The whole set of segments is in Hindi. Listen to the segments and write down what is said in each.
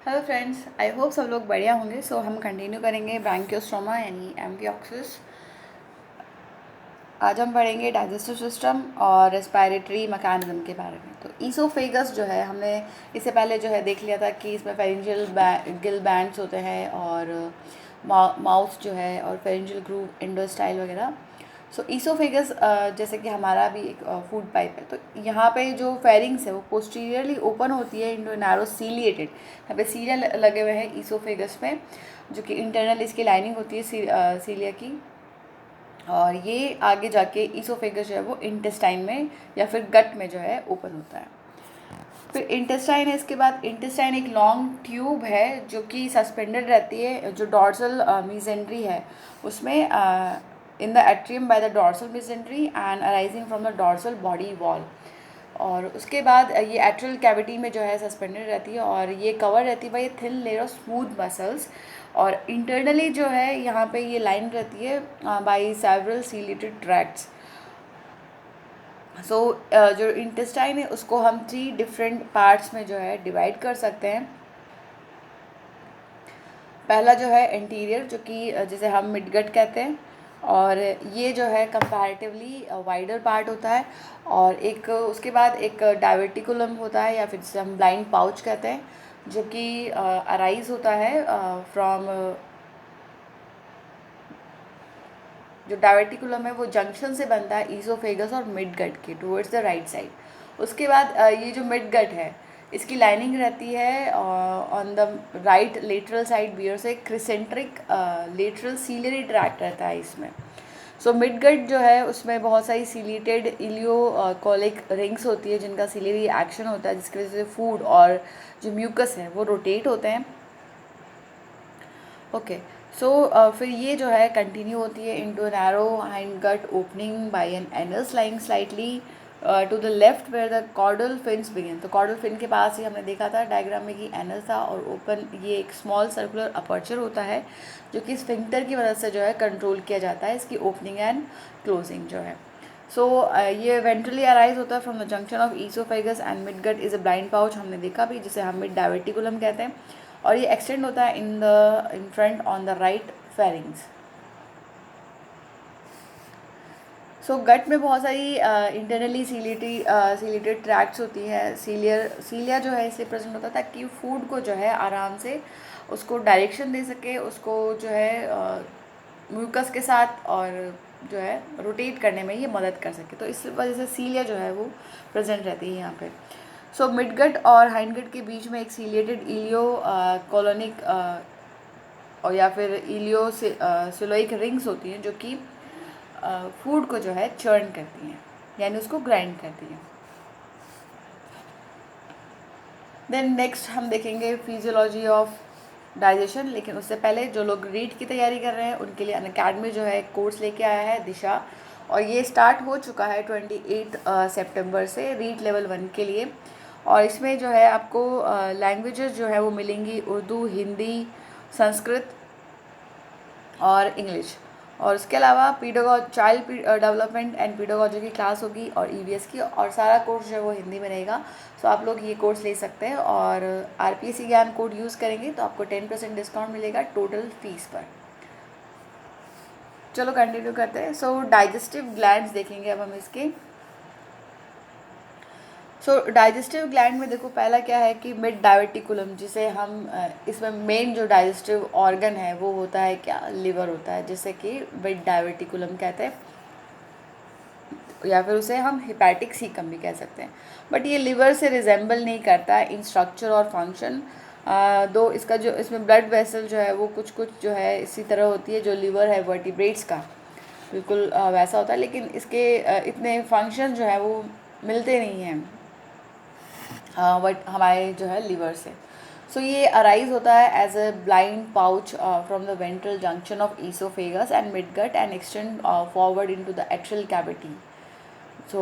हेलो फ्रेंड्स, आई होप सब लोग बढ़िया होंगे। हम कंटिन्यू करेंगे ब्रैंकियोस्टोमा यानी एम्फिऑक्सिस। आज हम पढ़ेंगे डाइजेस्टिव सिस्टम और रेस्पिरेटरी मैकेनिज्म के बारे में। तो ईसोफेगस जो है, हमने इससे पहले जो है देख लिया था कि इसमें फेरेंजियल गिल बैंड्स होते हैं और माउथ जो है और फेरेंजियल ग्रूव इंडोस्टाइल वगैरह। ईसोफेगस जैसे कि हमारा भी एक फूड पाइप है, तो यहाँ पे जो फेरिंग्स है वो पोस्टीरियरली ओपन होती है इंटू नैरो सीलिएटेड। यहाँ पे सीलिया लगे हुए हैं ईसोफेगस में, जो कि इंटरनल इसकी लाइनिंग होती है सीलिया की। और ये आगे जाके ईसोफेगस जो है वो इंटेस्टाइन में या फिर गट में जो है ओपन होता है। फिर इंटेस्टाइन है, इसके बाद इंटेस्टाइन एक लॉन्ग ट्यूब है जो कि सस्पेंडेड रहती है, जो डॉर्सल मीजेंट्री है उसमें, in the atrium by the dorsal mesentery and arising from the dorsal body wall. और उसके बाद ये एट्रियल कैविटी में जो है सस्पेंडेड रहती है और ये कवर रहती है by thin layer of smooth muscles. और इंटरनली जो है यहाँ पे ये लाइन रहती है बाई सेवरल सीलेटेड ट्रैक्ट्स। जो इंटेस्टाइन है उसको हम 3 डिफरेंट पार्ट्स में जो है डिवाइड कर सकते हैं। पहला जो है इंटीरियर, जो कि जिसे हम मिडगट कहते हैं, और ये जो है कंपैरेटिवली वाइडर पार्ट होता है। और एक उसके बाद एक डाइवर्टिकुलम होता है या फिर जिसे हम ब्लाइंड पाउच कहते हैं, जो कि अराइज होता है फ्रॉम, जो डाइवर्टिकुलम है वो जंक्शन से बनता है ईसोफेगस और मिड गट के टुवर्ड्स द राइट साइड। उसके बाद ये जो मिड गट है इसकी लाइनिंग रहती है on the right lateral side बियर से क्रिसेंट्रिक लेटरल सीलियरी ट्रैक्ट रहता है इसमें। मिड गट जो है उसमें बहुत सारी सीलिएटेड इलियो कॉलिक रिंग्स होती है जिनका सीलियरी एक्शन होता है, जिसकी वजह से फूड और जो म्यूकस है वो रोटेट होते हैं। ओके। फिर ये जो है कंटिन्यू होती है into narrow hind gut opening by an anus lying slightly to the left where the caudal fins begin. तो कॉर्डल फिन के पास ही हमने देखा था डायग्राम में कि एनस था और ओपन ये एक स्मॉल सर्कुलर अपर्चर होता है जो कि स्फिंक्टर की मदद से जो है कंट्रोल किया जाता है, इसकी ओपनिंग एंड क्लोजिंग जो है। ये वेंट्रली अराइज होता है from the junction of oesophagus and mid gut is a blind pouch, हमने देखा भी, जिसे हम मिड डाइवर्टिकुलम कहते हैं। और ये एक्सटेंड होता है in front on the right pharynx. Gut में बहुत सारी इंटरनली सीलेटेड ट्रैक्ट्स होती हैं। सीलिया जो है इसलिए प्रेजेंट होता है ताकि फूड को जो है आराम से उसको डायरेक्शन दे सके, उसको जो है म्यूकस के साथ और जो है रोटेट करने में ये मदद कर सके। तो इस वजह से सीलिया जो है वो प्रेजेंट रहती है यहाँ पे। मिडगट और हाइंडगट के बीच में एक सीलिएटेड इलियो कॉलोनिक और या फिर इलियो सिलोइक रिंग्स होती हैं जो कि फूड को जो है चर्न करती हैं, यानी उसको ग्राइंड करती हैं। देन नेक्स्ट हम देखेंगे फिजियोलॉजी ऑफ डाइजेशन, लेकिन उससे पहले जो लोग रीट की तैयारी कर रहे हैं उनके लिए अनअकैडमी जो है कोर्स लेके आया है दिशा, और ये स्टार्ट हो चुका है 28 सितंबर से रीट लेवल 1 के लिए। और इसमें जो है आपको लैंग्वेजेस जो है वो मिलेंगी उर्दू, हिंदी, संस्कृत और इंग्लिश। और उसके अलावा चाइल्ड डेवलपमेंट एंड पीडागोजी की क्लास होगी और ईवीएस की, और सारा कोर्स जो है वो हिंदी में रहेगा। आप लोग ये कोर्स ले सकते हैं और आरपीएससी ज्ञान कोड यूज़ करेंगे तो आपको 10% डिस्काउंट मिलेगा टोटल फीस पर। चलो कंटिन्यू करते हैं। डाइजेस्टिव ग्लैंड्स देखेंगे अब हम इसके। डाइजेस्टिव ग्लैंड में देखो पहला क्या है कि मिड डाइवर्टिकुलम, जिसे हम इसमें मेन जो डाइजेस्टिव ऑर्गन है वो होता है क्या, लिवर होता है, जिसे कि मिड डाइवर्टिकुलम कहते हैं, या फिर उसे हम हिपैटिक सीकम भी कह सकते हैं। बट ये लिवर से रिजेंबल नहीं करता है इन स्ट्रक्चर और फंक्शन, दो इसका जो इसमें ब्लड वेसल जो है वो कुछ कुछ जो है इसी तरह होती है जो लिवर है वर्टिब्रेट्स का, बिल्कुल वैसा होता है, लेकिन इसके इतने फंक्शन जो है वो मिलते नहीं हैं बट हमारे जो है लिवर से। ये अराइज होता है as a blind pouch from the ventral junction of oesophagus and midgut and extend forward into the atrial cavity.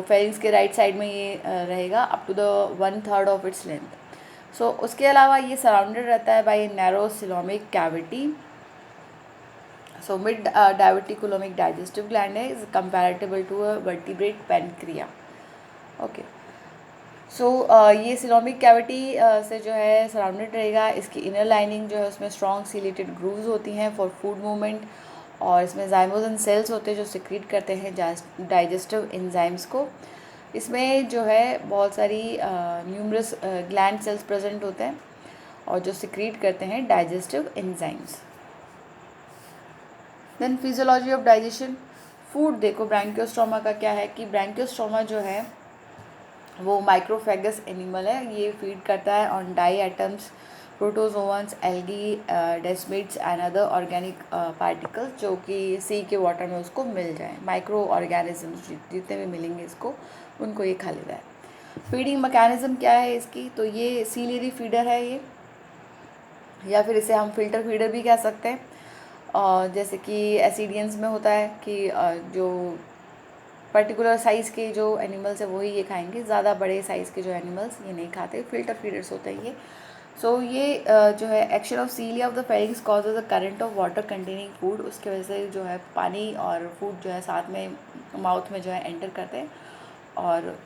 Pharynx के राइट साइड में ये रहेगा up to the 1/3 of its length. उसके अलावा ये सराउंडेड रहता है by narrow coelomic cavity. Mid diverticulum digestive gland है, is comparable to a vertebrate pancreas. Okay. So ये सिलोमिक कैविटी से जो है सराउंडेड रहेगा। इसकी इनर लाइनिंग जो है उसमें स्ट्रॉन्ग सीलेटेड ग्रूव्स होती हैं फॉर फूड मूवमेंट, और इसमें जाइमोसिन सेल्स होते हैं जो सिक्रीट करते हैं डाइजेस्टिव एंजाइम्स को। इसमें जो है बहुत सारी न्यूमरस ग्लैंड सेल्स प्रेजेंट होते हैं और जो सिक्रीट करते हैं digestive enzymes. Then physiology of digestion. Food देखो ब्रैंकियोस्टोमा का क्या है कि ब्रैंकियोस्टोमा जो है वो माइक्रोफेगस एनिमल है। ये फीड करता है on diatoms, protozoans, algae, desmids and other organic particles जो कि सी के वाटर में उसको मिल जाए। माइक्रो ऑर्गेनिजम्स जितने भी मिलेंगे इसको, उनको ये खा लेता है। फीडिंग मैकेनिज्म क्या है इसकी, तो ये सीलियरी फीडर है ये, या फिर इसे हम फिल्टर फीडर भी कह सकते हैं। जैसे कि एसिडियंस में होता है कि जो पर्टिकुलर साइज़ के जो एनिमल्स है वही ये खाएंगे, ज़्यादा बड़े साइज़ के जो एनिमल्स ये नहीं खाते। फिल्टर फीडर्स होते हैं ये। सो ये जो है action of सीलिया of the pharynx causes a current of water containing food. उसके वजह से जो है पानी और फूड जो है साथ में माउथ में जो है एंटर करते हैं, और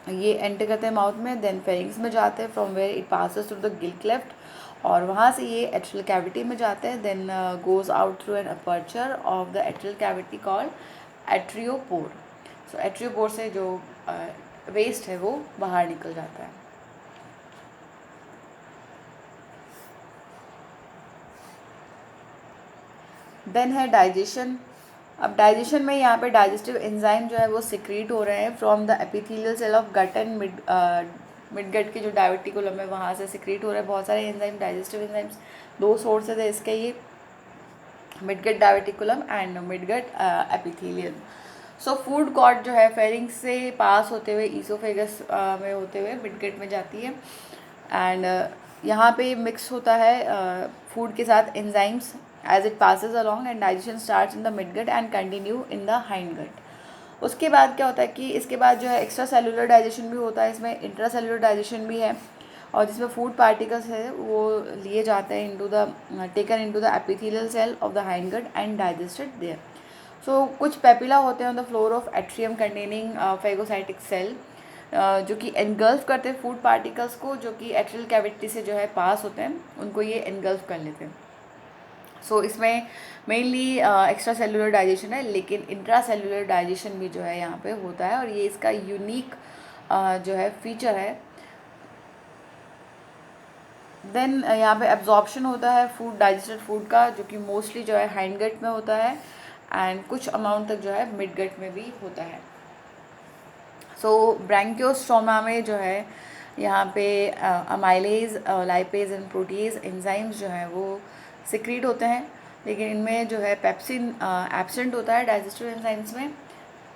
ये एंटर करते हैं माउथ में, देन फेरिंग्स में जाते हैं, from where it passes through the gill cleft, और वहाँ से ये एट्रियल कैविटी में जाते हैं। Then goes out through an aperture of the atrial cavity called atriopore. So atriopore से जो वेस्ट है वो बाहर निकल जाता है। देन है डाइजेशन। अब डाइजेशन में यहाँ पे डाइजेस्टिव एंजाइम जो है वो सिक्रीट हो रहे हैं from the epithelial cell of gut and mid gut के जो डाइवर्टिकुलम है वहाँ से सिक्रीट हो रहे हैं बहुत सारे एंजाइम, डाइजेस्टिव एंजाइम्स। दो सोर्सेज है इसके, ये midgut diverticulum and midgut epithelium. So food cord जो है फेरिंग्स से पास होते हुए ईसोफेगस में होते हुए मिडगट में जाती है, एंड यहाँ पे मिक्स होता है फूड के साथ enzymes as it passes along, and digestion starts in the midgut and continue in the hindgut. उसके बाद क्या होता है कि इसके बाद जो है एक्स्ट्रा सेलुलर डाइजेशन भी होता है, इसमें इंट्रा सेलुलर डाइजेशन भी है, और जिसमें फूड पार्टिकल्स है वो लिए जाते हैं into the taken into the epithelial cell of the hindgut and digested there. So कुछ पेपिला होते हैं on the floor of atrium containing phagocytic cell, जो कि एनगल्फ करते हैं फूड पार्टिकल्स को, जो कि एट्रियल कैविटी से जो है पास होते हैं, उनको ये एनगल्फ कर लेते हैं। सो इसमें मेनली एक्स्ट्रा सेलुलर डाइजेशन है, लेकिन इंट्रा सेलुलर डाइजेशन भी जो है यहाँ पे होता है, और ये इसका यूनिक जो है फीचर है। देन यहाँ पे एब्जॉर्प्शन होता है फूड, डाइजेस्टेड फूड का, जो कि मोस्टली जो है हाइंडगट में होता है, एंड कुछ अमाउंट तक जो है मिडगट में भी होता है। सो ब्रैंकियोस्टोमा में जो है यहाँ पे amylase, lipase and proteases enzymes जो हैं वो सिक्रीट होते हैं, लेकिन इनमें जो है पेप्सिन एब्सेंट होता है डाइजेस्टिव एंजाइम्स में,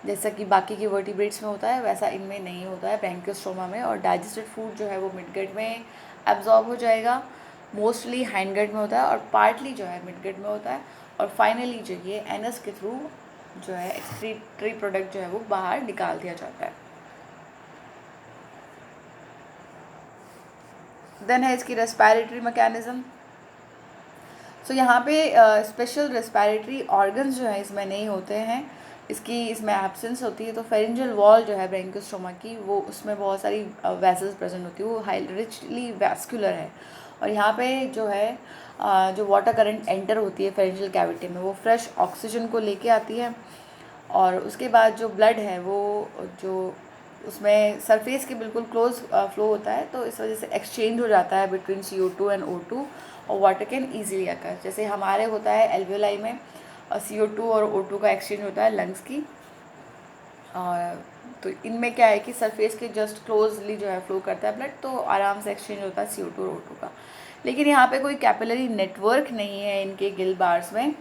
जैसा कि बाकी के वर्टिब्रेट्स में होता है वैसा इनमें नहीं होता है ब्रैंकियोस्टोमा में। और डाइजेस्टेड फूड जो है वो मिडगट में एब्जॉर्ब हो जाएगा, मोस्टली हाइंडगट में होता है और पार्टली जो है मिडगट में होता है, और फाइनली जो ये एनस के थ्रू जो है एक्सक्रीटरी प्रोडक्ट जो है वो बाहर निकाल दिया जाता है। देन है इसकी रेस्पिरेटरी मैकेनिज्म। सो यहाँ पे स्पेशल रेस्पिरेटरी ऑर्गन्स जो है इसमें नहीं होते हैं, इसमें एब्सेंस होती है। तो फेरिंजियल वॉल जो है ब्रैंकियोस्टोमा की, वो उसमें बहुत सारी वेसल्स प्रेजेंट होती है, वो हाई रिचली वैस्कुलर है, और यहाँ पे जो है जो वाटर करंट एंटर होती है फेरिंजियल कैविटी में, वो फ्रेश ऑक्सीजन को लेके आती है, और उसके बाद जो ब्लड है वो जो उसमें सरफेस के बिल्कुल क्लोज फ्लो होता है, तो इस वजह से एक्सचेंज हो जाता है बिटवीन CO2 एंड O2, और वाटर कैन ईजिली आकर, जैसे हमारे होता है एल्वेलाई में CO2 और O2 का एक्सचेंज होता है लंग्स की। तो इनमें क्या है कि सरफेस के जस्ट क्लोजली जो है फ्लो करता है ब्लड, तो आराम से एक्सचेंज होता है CO2 और O2 का। लेकिन यहाँ पे कोई कैपिलरी नेटवर्क नहीं है इनके गिल बार्स में,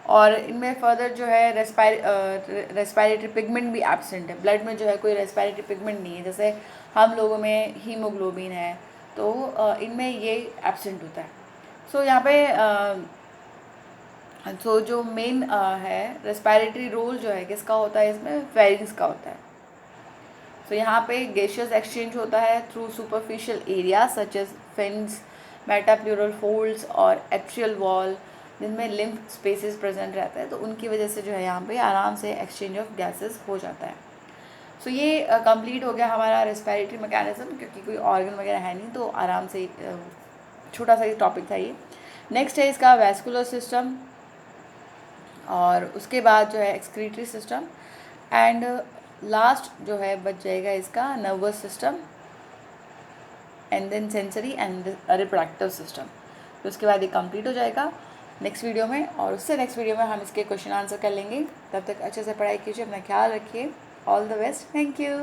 और इनमें फर्दर जो है रेस्पिरेटरी पिगमेंट भी एब्सेंट है। ब्लड में जो है कोई रेस्पिरेटरी पिगमेंट नहीं है, जैसे हम लोगों में हीमोग्लोबिन है, तो इनमें ये एब्सेंट होता है। सो यहाँ पे सो जो मेन है रेस्पिरेटरी रोल जो है किसका होता है इसमें, फेरिंग्स का होता है। सो यहाँ पे गैसियस एक्सचेंज होता है through superficial area such as fins, metapleural folds और एट्रियल वॉल, जिनमें लिम्फ स्पेसेस प्रेजेंट रहते हैं, तो उनकी वजह से जो है यहाँ पे आराम से एक्सचेंज ऑफ गैसेस हो जाता है। सो ये कंप्लीट हो गया हमारा रेस्पिरेटरी मैकेनिज्म, क्योंकि कोई ऑर्गन वगैरह है नहीं तो आराम से छोटा सा ही टॉपिक था ये। नेक्स्ट है इसका वैस्कुलर सिस्टम, और उसके बाद जो है एक्सक्रीटरी सिस्टम, एंड लास्ट जो है बच जाएगा इसका nervous system, and then sensory and reproductive system. तो उसके बाद ये कंप्लीट हो जाएगा नेक्स्ट वीडियो में, और उससे नेक्स्ट वीडियो में हम इसके क्वेश्चन आंसर कर लेंगे। तब तक अच्छे से पढ़ाई कीजिए, अपना ख्याल रखिए। All the best, thank you.